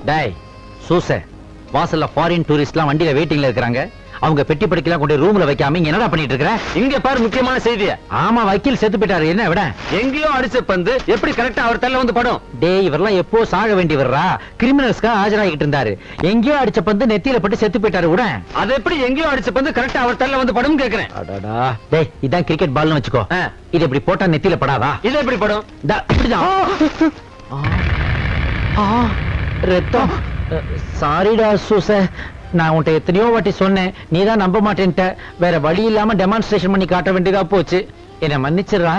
டேய் சூச, வாசல்ல ஃபாரின் டூரிஸ்ட்லாம் வண்டியில வெயிட்டிங்ல இருக்காங்க. அவங்க பெட்டி படிக்கலாம் கொண்டு ரூம்ல வைக்காம இங்க என்னடா பண்ணிட்டு இருக்கற? இங்க பாரு முக்கியமான செய்தி. ஆமா, வக்கீல் செத்து போயிட்டாரு. என்ன விட? எங்கேயோ அடிச்ச பந்து எப்படி கரெக்ட்டா அவர் தள்ள வந்து படும்? டேய் இவரெல்லாம் எப்போ சாக வேண்டியவரா? கிரிமினல்ஸ்க்கு ஆஜராகிட்டு இருந்தாரு. எங்கேயோ அடிச்ச பந்து நெத்தியில பட்டு செத்து போயிட்டாரு. விட அது எப்படி எங்கேயோ அடிச்ச பந்து கரெக்ட்டா அவர் தள்ள வந்து படும் கேக்குறேன். அடடா டேய், இதான் கிரிக்கெட் பால்னு வெச்சுக்கோ. இது இப்படி போட்டா நெத்தியில படாதா? இது எப்படி படும்? இப்படிதான். ரத்தம். சாரிடா சூச, நான் உன்கிட்ட எத்தனையோ வாட்டி சொன்னேன், நீதான் நம்ப மாட்டேன்ட்ட. வேற வழி இல்லாம டெமான்ஸ்ட்ரேஷன் பண்ணி காட்ட வேண்டியதா போச்சு. என்ன மன்னிச்சிடுறா.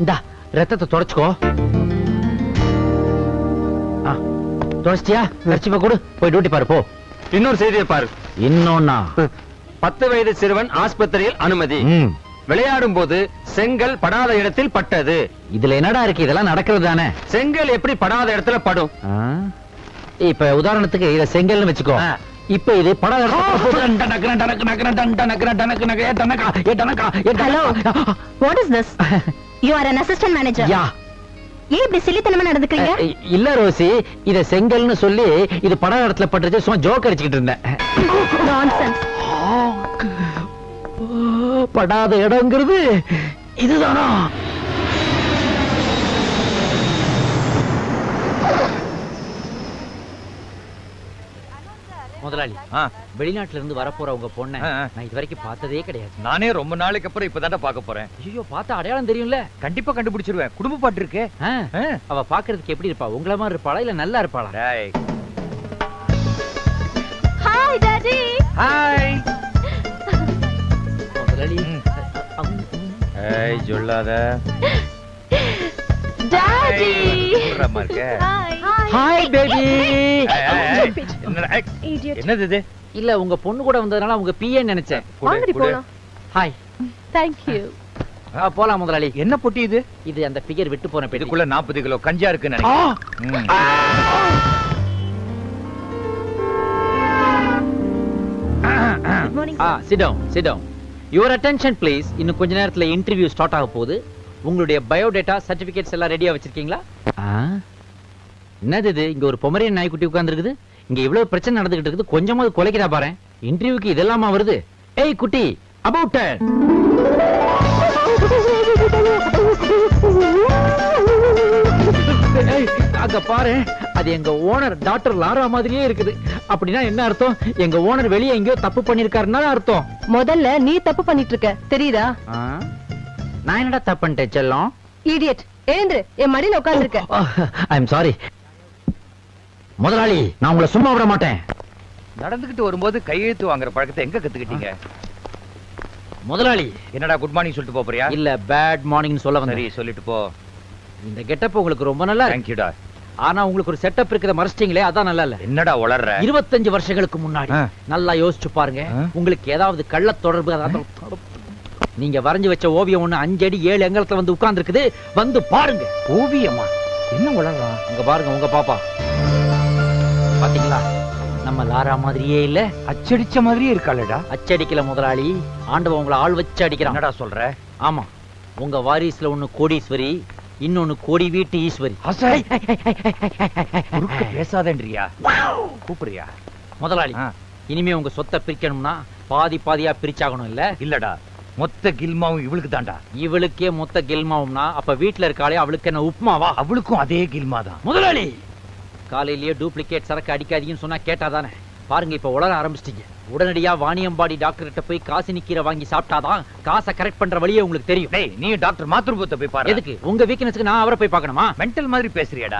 இந்தா ரத்தத்தை தொடச்சுக்கோ. தொடச்சிட்டியா? கர்ச்சிப்பை கொடு, போய் டியூட்டி பாரு போ. இன்னொரு செய்தியை பாரு. இன்னொன்னா? 10 வயது சிறுவன் ஆஸ்பத்திரியில் அனுமதி. விளையாடும் போது செங்கல் படாத இடத்தில் பட்டது. இதுல என்னடா இருக்கு? இதெல்லாம் நடக்கிறது தானே. செங்கல் எப்படி படாத இடத்துல படும்? இப்ப உதாரணத்துக்கு இத செங்கல்னு வெச்சுக்கோ. இப்ப இது படாத இடத்துல. Hello, what is this? You are an assistant manager. Yeah. ஏன் இப்படி சிலித்தனமா நடந்துக்கிறீங்க? இல்ல ரோசி, இத செங்கல்னு சொல்லி இது படாத இடத்துல பட்டுச்சு, சும்மா ஜோக் அடிச்சுக்கிட்டு இருந்தேன். Nonsense. படாத இடம்ங்கிறது இதுதானா? முதலாளி, வெளிநாட்டுல இருந்து வரப்போற உங்க பொண்ணை நான் இது வரைக்கும் பார்த்ததே கிடையாது. நானே ரொம்ப நாளைக்கு அப்புறம் இப்பதான் பார்க்க போறேன். ஐயோ, பார்த்தா அடையாளம் தெரியும்ல? கண்டிப்பா கண்டுபிடிச்சிருவேன். குடும்ப பாட்டு இருக்கே. அவ பாக்குறதுக்கு எப்படி இருப்பா? உங்கள மாதிரி இருப்பாளா இல்ல நல்லா இருப்பாளா? Hi daddy. ஹாய் முதலாளி. ஏய் சொல்லாத. டாடி. Hi baby. என்னது இது? இல்ல உங்க பொண்ணு கூட வந்ததனால உங்க பிஏ நினைச்சேன். வாங்கடி போலாம். ஹாய். Thank you. போலாம் முதலாளி. என்ன பொட்டி இது? இது அந்த ஃபிகர் விட்டு போன பெட்டி. இதுக்குள்ள 40 கிலோ கஞ்சா இருக்குன்னு நினைக்கிறேன். Good morning. Sit down, sit down. Your attention please. இன்னும் கொஞ்ச நேரத்துல இன்டர்வியூ ஸ்டார்ட் ஆக போகுது. உங்களுடைய பயோடேட்டா சர்டிபிகேட்ஸ் எல்லாம் ரெடியா வச்சிருக்கீங்களா? என்னது இது? இங்க ஒரு பொமரியன் நாய்க்குட்டி உட்கார்ந்துருக்குது. இங்க இவ்வளவு பிரச்சனை நடந்துகிட்டு இருக்குது, கொஞ்சமாவது குலைக்கிறா பாரு. இன்டர்வியூக்கு இதெல்லாமா வருது? ஏய் குட்டி, அபௌட் டர்ன். அங்க பாரு, அது எங்க ஓனர் டாக்டர் லாரா மாதிரியே இருக்குது. அப்படின்னா என்ன அர்த்தம்? எங்க ஓனர் வெளியே எங்கேயோ தப்பு பண்ணிருக்காருன்னா அர்த்தம். முதல்ல நீ தப்பு பண்ணிட்டு இருக்க, தெரியுதா? நான் என்னடா தப்பு பண்ணிட்டேன் செல்லம்? இடியட், எழுந்திரு, என் மடியில உட்கார்ந்திருக்க. ஐ அம் சாரி முதலாளி, நான் உங்களை சும்மா விட மாட்டேன். நடந்துகிட்டு வரும்போது கையெழுத்து வாங்குற பழக்கத்தை எங்க கத்துக்கிட்டீங்க? முதலாளி. என்னடா குட் மார்னிங் சொல்லிட்டு போறியா? இல்ல பேட் மார்னிங் சொல்ல வந்தேன். சரி சொல்லிட்டு போ. இந்த கெட்டப் உங்களுக்கு ரொம்ப நல்லா Thank you டா. ஆனா உங்களுக்கு ஒரு செட்டப் இருக்குத மறச்சிட்டீங்களே, அதான் நல்லா இல்ல. என்னடா உளறற? 25 வருஷங்களுக்கு முன்னாடி நல்லா யோசிச்சு பாருங்க. உங்களுக்கு ஏதாவது கள்ள தொடர்பு அதாவது நீங்க வரைஞ்சு வச்ச ஓவியம் ஒண்ணு 5 அடி 7 அங்குலத்துல வந்து உட்கார்ந்து இருக்குது. வந்து பாருங்க. ஓவியமா? என்ன உளறறா? அங்க பாருங்க உங்க பாப்பா. பாத்தீங்களா? நம்ம லாரா மாதிரியே இல்ல? அச்சடிச்ச மாதிரியே இருக்காளடா. அச்சடிக்கல முதலாளி, ஆண்டவன் உங்களை ஆள் வச்சு அடிக்கிறான். என்னடா சொல்ற? ஆமா, உங்க வாரிசுல ஒண்ணு கோடீஸ்வரி, இன்னொன்னு கோடி வீட்டு ஈஸ்வரி. பேசாதேன்றியா? கூப்பிடுறியா? முதலாளி, இனிமே உங்க சொத்தை பிரிக்கணும்னா பாதி பாதியா பிரிச்சாகணும் இல்ல? இல்லடா, மொத்த கில்மாவும் இவளுக்கு தான்டா. இவளுக்கே மொத்த கில்மாவும்னா அப்ப வீட்டுல இருக்காளே அவளுக்கு என்ன உப்புமாவா? அவளுக்கும் அதே கில்மா தான். முதலாளி, காலையிலேயே டூப்ளிகேட் சரக்கு அடிக்காதீங்கன்னு சொன்னா கேட்டாதானே? பாருங்க இப்ப உளர ஆரம்பிச்சிட்டீங்க. உடனடியா வாணியம்பாடி டாக்டர் கிட்ட போய் காசினி கீரை வாங்கி சாப்பிட்டாதான் காசை கரெக்ட் பண்ற வழியே உங்களுக்கு தெரியும். டேய், நீ டாக்டர் மாத்ருபத்தை போய் பாரு. எதுக்கு? உங்க வீக்னஸ்க்கு நான் அவரை போய் பார்க்கணுமா? மென்டல் மாதிரி பேசுறியாடா?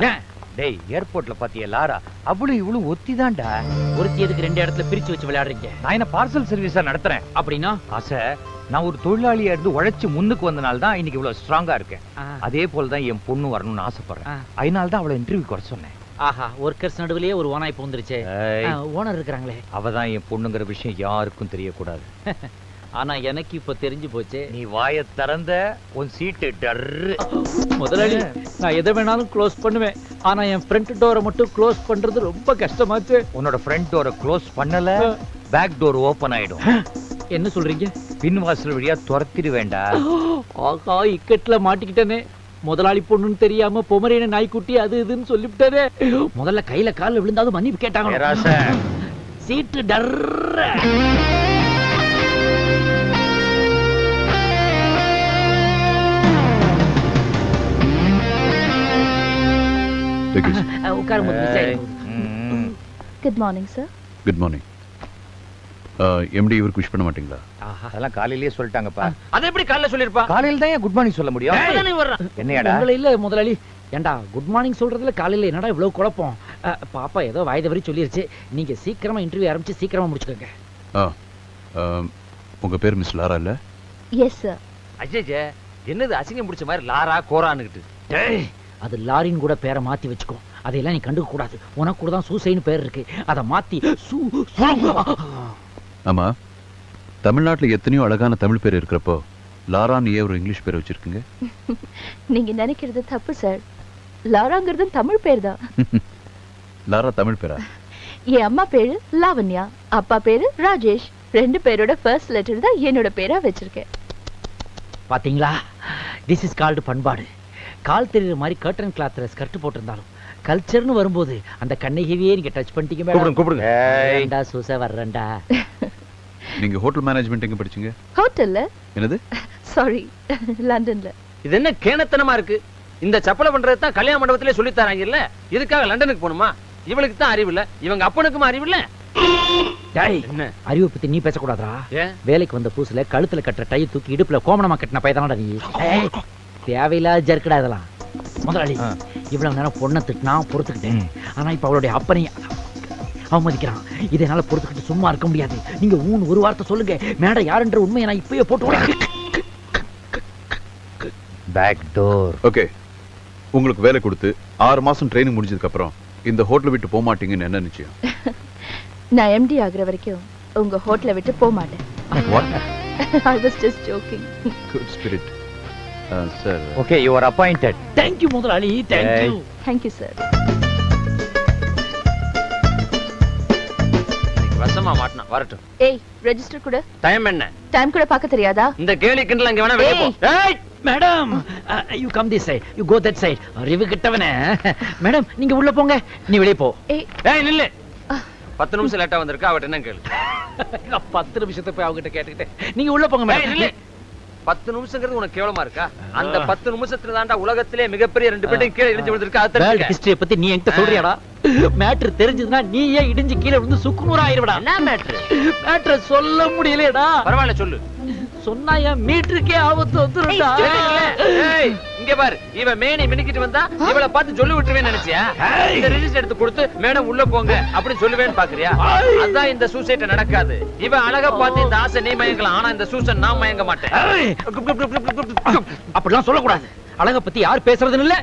டேய், ஏர்போர்ட்ல பாத்தியா லாரா? அவளும் இவளும் ஒத்திதான்டா. ஒருத்தி எதுக்கு 2 இடத்துல பிரிச்சு வச்சு விளையாடுறீங்க? நான் என்ன பார்சல் சர்வீஸா நடத்துறேன். அப்படின்னா ஆசை, நான் ஒரு தொழிலாளியா இருந்து உழைச்சு முன்னுக்கு வந்தனால தான் இன்னைக்கு இவ்வளவு ஸ்ட்ராங்கா இருக்கேன். அதே போலதான் என் பொண்ணு வரணும்னு ஆசைப்படுறேன். அதனால தான் அவளை இன்டர்வியூ வர சொன்னேன். ஆஹா, ஒர்க்கர்ஸ் நடுவுலயே ஒரு ஓனாய் பூந்துருச்சே. ஓனர் இருக்காங்களே, அவதான் என் பொண்ணுங்கிற விஷயம் யாருக்கும் தெரியக்கூடாது. ஆனா எனக்கு இப்ப தெரிஞ்சு போச்சு. நீ வாயை திறந்த உன் சீட்டு டர்ரு. முதலாளி, நான் எதை வேணாலும் க்ளோஸ் பண்ணுவேன். ஆனா என் ஃப்ரண்ட் டோரை மட்டும் க்ளோஸ் பண்றது ரொம்ப கஷ்டமாச்சு. உன்னோட ஃப்ரண்ட் டோரை க்ளோஸ் பண்ணல, பேக் டோர் ஓபன் ஆயிடும். என்ன சொல்றீங்க? பின் வாசல் வழியா துரத்திடு வேண்டாம். ஆகா, இக்கட்ல மாட்டிக்கிட்டேனே. முதலாளி பொண்ணுன்னு தெரியாம பொமரேன நாய்க்குட்டி அது இதுன்னு சொல்லிவிட்டாரே. முதல்ல கையில கால்ல விழுந்தாலும் மன்னிப்பு கேட்டாங்க. சீட்டு டர்ற. உட்கார good morning sir. Good morning. MD இவருக்கு விஷ் பண்ண மாட்டீங்களா? அதெல்லாம் காலையிலேயே சொல்லிட்டாங்கப்பா. அதை எப்படி காலையில சொல்லிருப்பா? காலையில தான் குட் மார்னிங் சொல்ல முடியும். என்னையாடா உங்களை இல்ல முதலாளி. ஏண்டா குட் மார்னிங் சொல்றதுல காலையில என்னடா இவ்வளவு குழப்பம்? பாப்பா ஏதோ வாய்தவரி சொல்லிருச்சு. நீங்க சீக்கிரமா இன்டர்வியூ ஆரம்பிச்சு சீக்கிரமா முடிச்சுக்கோங்க. உங்க பேர் மிஸ் லாரா இல்ல? Yes sir. அஜய் என்னது அசிங்கம் பிடிச்ச மாதிரி லாரா கோரான்னுகிட்டு. டேய் அது லாரின் கூட பேரை மாத்தி வச்சுக்கோ. அதையெல்லாம் நீ கண்டுக்க கூடாது. உனக்கு கூட தான் சூசைன்னு பேர் இருக்கு. அதை மாத்தி ஆமா, தமிழ்நாட்டுல எத்தனையோ அழகான தமிழ் பேர் இருக்கிறப்போ லாரான்னு ஏன் ஒரு இங்கிலீஷ் பேர் வச்சிருக்கீங்க? நீங்க நினைக்கிறது தப்பு சார். லாராங்கிறது தமிழ் பேர் தான். லாரா தமிழ் பேரா? என் அம்மா பேரு லாவண்யா, அப்பா பேரு ராஜேஷ். ரெண்டு பேரோட ஃபர்ஸ்ட் லெட்டர் தான் என்னோட பேரா வச்சிருக்கேன். பாத்தீங்களா, திஸ் இஸ் கால்டு பண்பாடு. கால் தெரியுற மாதிரி கர்டன் கிளாத்ல ஸ்கர்ட் போட்டிருந்தாலும் கல்ச்சர்னு வரும்போது அந்த கண்ணகியே நீங்க டச் பண்ணிட்டீங்க. கூப்பிடுங்க. ஏண்டா சூசா வர்றேன்டா. நீங்க ஹோட்டல் மேனேஜ்மெண்ட் எங்க படிச்சீங்க? ஹோட்டல்ல. என்னது? சாரி, லண்டன்ல. இது என்ன கேணத்தனமா இருக்கு? இந்த சப்பலை பண்றது தான் கல்யாண மண்டபத்திலே சொல்லி தராங்க இல்ல? இதுக்காக லண்டனுக்கு போணுமா? இவளுக்கு தான் அறிவு இல்ல, இவங்க அப்பனுக்கும் அறிவு இல்ல. என்ன அறிவை பத்தி நீ பேசக்கூடாதா? வேலைக்கு வந்த புதுசுல கழுத்துல கட்டுற டை தூக்கி இடுப்புல கோமணமா கட்டின பையதானடா நீ. தேவையில்லாத ஜர்க்கடா இதெல்லாம். முதலாளி இவ்வளவு நேரம் பொண்ணை திட்டினா பொறுத்துக்கிட்டேன். ஆனா இப்ப அவளுடைய அப்பனை அவமதிக்கிறான். இதனால பொறுத்துக்கிட்டு சும்மா இருக்க முடியாது. நீங்க ஒரு வார்த்தை சொல்லுங்க. மேடம் யாருன்ற உண்மையை நான் இப்பயே போட்டு பேக் டோர். ஓகே, உங்களுக்கு வேலை கொடுத்து 6 மாசம் ட்ரைனிங் முடிஞ்சதுக்கு அப்புறம் இந்த ஹோட்டலை விட்டு போக மாட்டீங்கன்னு என்ன நிச்சயம்? நான் எம்டி ஆகுற வரைக்கும் உங்க ஹோட்டலை விட்டு போக மாட்டேன். I was just joking. Good spirit. Sir. Okay, you are appointed. Thank you முதலாளி. Thank you. Thank you sir. வசமா மாட்டனா வரட்டும். ஏய், ரெஜிஸ்டர் கூட. டைம் என்ன? டைம் கூட பார்க்க தெரியாதா? இந்த கேலி கிண்டல் அங்க வேணா வெளிய போ. ஏய் madam, you come this side, you go that side. அறிவு கிட்டவனே. மேடம் நீங்க உள்ள போங்க, நீ வெளிய போ. ஏய் நில்லு. 10 நிமிஷம் லேட்டா வந்திருக்கா, அவட்ட என்ன கேளு. 10 நிமிஷத்தை போய் அவகிட்ட கேட்டுக்கிட்டே நீங்க உள்ள போங்க மேடம். நில்லு. 10 நிமிஷங்கிறது உனக்கு கேவலமா இருக்கா? அந்த 10 நிமிஷத்துல தான்டா உலகத்திலே மிகப்பெரிய 2 பேரும் கீழே இடிஞ்சு விழுந்திருக்கா. வேர்ல்ட் ஹிஸ்டரியை பத்தி நீ என்கிட்ட சொல்றியாடா? மேட்டர் தெரிஞ்சதுன்னா நீயே இடிஞ்சு கீழே விழுந்து சுக்குநூறு ஆயிருவடா. என்ன மேட்டர்? மேட்டர் சொல்ல முடியலடா. பரவாயில்ல சொல்லு. சொன்னா என் மீட்டருக்கே ஆபத்து வந்துருடா. ஏய் இங்க பாரு, இவ மேனி மினிக்கிட்டு வந்தா இவளை பார்த்து சொல்லி விட்டுருவேன்னு நினைச்சியா? இந்த ரெஜிஸ்டர் எடுத்து கொடுத்து மேடம் உள்ள போங்க அப்படி சொல்லுவேன்னு பாக்குறியா? அதான் இந்த சூசைட் நடக்காது. இவ அழகா பார்த்து இந்த ஆசை நீ மயங்கலாம், ஆனா இந்த சூசன் நான் மயங்க மாட்டேன். அப்படிலாம் சொல்லக்கூடாது. அழக பத்தி யார் பேசுறதுன்னு இல்ல.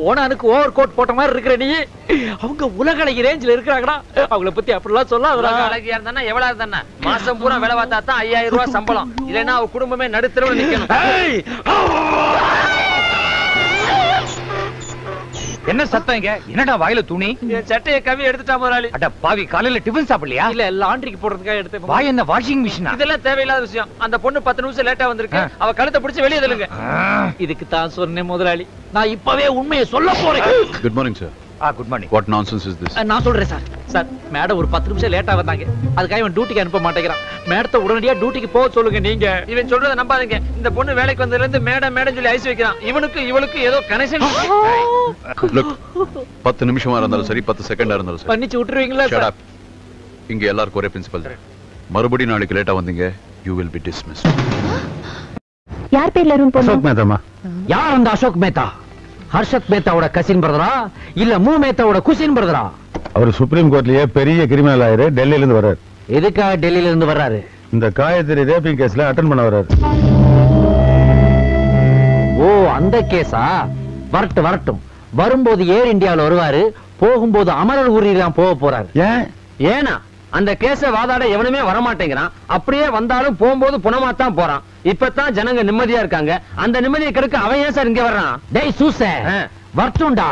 ஓனானுக்கு ஓவர் கோட் போட்ட மாதிரி இருக்கிற நீ. அவங்க உலக அழகி ரேஞ்சில இருக்கிறாங்கடா. அவங்கள பத்தி அப்படிலாம் சொல்லாதடா. அழகியா இருந்தா எவ்வளவு இருந்தா மாசம் பூரா வேலை பார்த்தா தான் 5000 ரூபாய் சம்பளம். இல்லைன்னா அவ குடும்பமே நடுத்தரவுல நிக்கணும். என்ன சத்தம் இங்க? என்னடா வாயில துணி? என் சட்டையை கவி எடுத்துட்டா முதலாளி. அட பாவி, காலையில டிபன் சாப்பிடலையா? இல்ல லாண்டரிக்கு போடுறதுக்காக எடுத்து. வாய் என்ன வாஷிங் மிஷினா? இதெல்லாம் தேவையில்லாத விஷயம். அந்த பொண்ணு 10 நிமிஷம் லேட்டா வந்திருக்கு. அவ கழுத்தை பிடிச்சு வெளியே தள்ளுங்க. இதுக்கு தான் சொன்னேன் முதலாளி, நான் இப்பவே உண்மையை சொல்ல போறேன். Good morning sir. Good morning. What nonsense is this? நான் சொல்றேன் சார். சார் மேடம் ஒரு 10 நிமிஷம் லேட்டா வந்தாங்க. அதுக்காக இவன் டியூட்டிக்கு அனுப்ப மாட்டேங்கிறான். மேடத்தை உடனடியா டியூட்டிக்கு போக சொல்லுங்க நீங்க. இவன் சொல்றத நம்பாதீங்க. இந்த பொண்ணு வேலைக்கு வந்ததுல இருந்து மேடம் மேடம் சொல்லி ஐஸ் வைக்கிறான். இவனுக்கு ஏதோ கனெக்ஷன். Look, 10 நிமிஷமா இருந்தாலும் சரி 10 செகண்டா இருந்தாலும் சரி பண்ணிச்சு விட்டுருவீங்களா Shut சார்? up. இங்க எல்லாருக்கும் ஒரே பிரின்சிபல் தான். மறுபடியும் நாளைக்கு லேட்டா வந்தீங்க, you will be dismissed. யார் பேர்ல ரூம் போறோம்? அசோக் மேத்தாமா? யார் அந்த அசோக் மேத்தா? ஹர்ஷத் மேத்தாவோட கசின் பிரதரா இல்ல மூ மேத்தாவோட குசின் பிரதரா? அவர் சுப்ரீம் கோர்ட்லயே பெரிய கிரிமினல் ஆயரு, டெல்லியில இருந்து வர்றாரு. எதுக்காக டெல்லியில இருந்து வர்றாரு? இந்த காயத்ரி ரேப்பிங் கேஸ்ல அட்டெண்ட் பண்ண வர்றாரு. ஓ அந்த கேஸா? வரட்டும். வரும்போது ஏர் இந்தியாவில் வருவாரு, போகும்போது அமரர் ஊரில் தான் போக போறாரு. ஏனா அந்த கேஸ வாதாட எவனுமே வரமாட்டேங்கிறான். அப்படியே வந்தாலும் போகும்போது புனமாத்தான் போறான். இப்பதான் ஜனங்க நிம்மதியா இருக்காங்க. அந்த நிம்மதியை கெடுக்க அவன் ஏன் சார் இங்க வர்றான்? டேய் சூசே, வரட்டும்டா.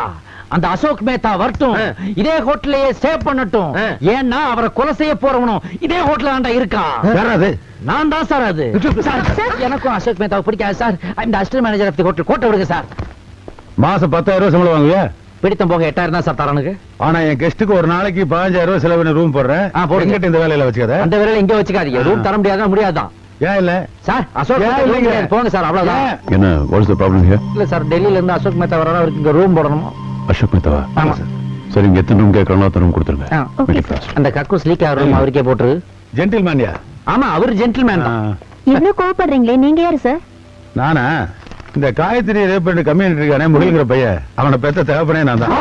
அந்த அசோக் மேத்தா வரட்டும். இதே ஹோட்டலையே ஸ்டே பண்ணட்டும். ஏன்னா அவரை கொலை செய்ய போறவனும் இதே ஹோட்டல் ஆண்டா இருக்கான். நான் தான் சார் அது. எனக்கும் அசோக் மேத்தாவை பிடிக்காது சார். இந்த assistant manager of the hotel. கோட்டை விடுங்க சார். மாசம் 10,000 ரூபாய் சம்பளம் வாங்குவியா? பிடித்தம் போக 8,000 தான் சார் தரனுக்கு. ஆனா என் கெஸ்டுக்கு ஒரு நாளைக்கு 15,000 ரூபாய் செலவு ரூம் போடுறேன். போடுங்க. எங்கிட்ட இந்த வேலையில வச்சுக்காத. அந்த வேலையில இங்க வச்சுக்காதீங்க. ரூம் தர முடியாதான். ஏன் இல்ல சார் அசோக் ஏன் மேத்தா இல்லைங்க? இல்லைங்க. போங்க சார் அவ்வளவுதான். என்ன வாட்ஸ் தி ப்ராப்ளம் ஹியர்? இல்ல சார் டெல்லியில இருந்து அசோக் மேத்தா வரணும். அவருக்கு இங்க ரூம் போடணும். அசோக் மேத்தாவா? ஆமா. சரி இங்க எத்தனை ரூம் கேட்கறோம் அத்தனை ரூம் கொடுத்துருங்க. Okay sir. அந்த கக்கூஸ் லீக் ஆகிற ரூம் அவருக்கே போட்டுரு. ஜென்டில்மேன்யா? ஆமா அவர் ஜென்டில்மேன் தான். இவ்ளோ கோவப்படுறீங்களே, நீங்க யாரு சார்? நானா? இந்த காயத்ரி ரேப் பண்ணி கம்யூனிட்டி இருக்கானே முகில்ங்கிற பையன், அவனை பெத்த தேவைப்படே நான் தான்.